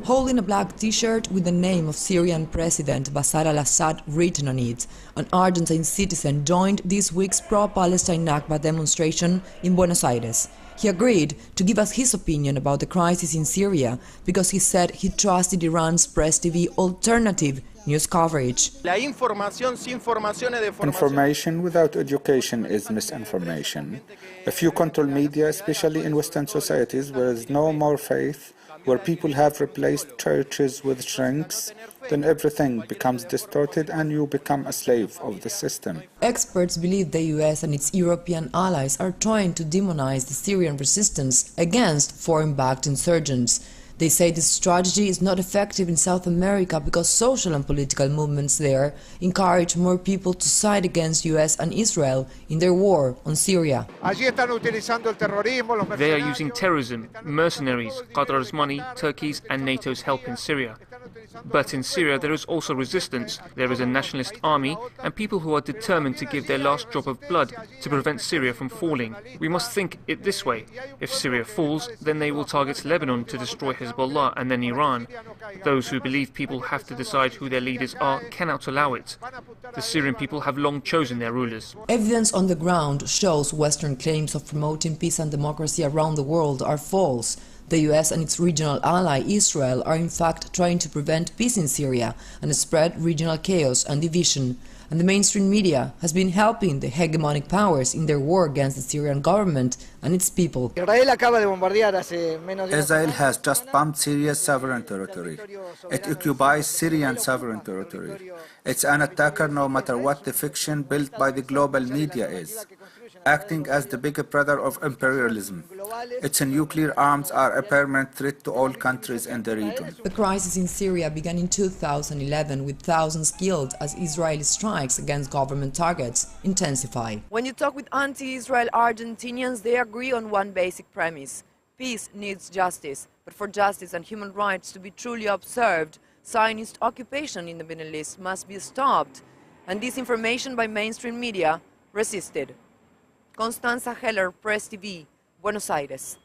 Holding a black t-shirt with the name of Syrian President Bashar al-Assad written on it, an Argentine citizen joined this week's pro-Palestine Nakba demonstration in Buenos Aires. He agreed to give us his opinion about the crisis in Syria because he said he trusted Iran's Press TV alternative news coverage. Information without education is misinformation. If you control media, especially in Western societies where there is no more faith, where people have replaced churches with shrinks, then everything becomes distorted and you become a slave of the system. Experts believe the US and its European allies are trying to demonize the Syrian resistance against foreign-backed insurgents. They say this strategy is not effective in South America because social and political movements there encourage more people to side against US and Israel in their war on Syria. They are using terrorism, mercenaries, Qatar's money, Turkey's and NATO's help in Syria. But in Syria there is also resistance. There is a nationalist army and people who are determined to give their last drop of blood to prevent Syria from falling. We must think it this way. If Syria falls, then they will target Lebanon to destroy Hezbollah and then Iran. Those who believe people have to decide who their leaders are cannot allow it. The Syrian people have long chosen their rulers. Evidence on the ground shows Western claims of promoting peace and democracy around the world are false. The US and its regional ally Israel are in fact trying to prevent peace in Syria and spread regional chaos and division. And the mainstream media has been helping the hegemonic powers in their war against the Syrian government and its people. Israel has just bombed Syria's sovereign territory. It occupies Syrian sovereign territory. It's an attacker no matter what the fiction built by the global media is, acting as the big brother of imperialism. Its nuclear arms are a permanent threat to all countries in the region. The crisis in Syria began in 2011 with thousands killed as Israeli strikes against government targets intensify. When you talk with anti-Israel Argentinians, they agree on one basic premise. Peace needs justice, but for justice and human rights to be truly observed, Zionist occupation in the Middle East must be stopped, and disinformation by mainstream media resisted. Constanza Heller, Press TV, Buenos Aires.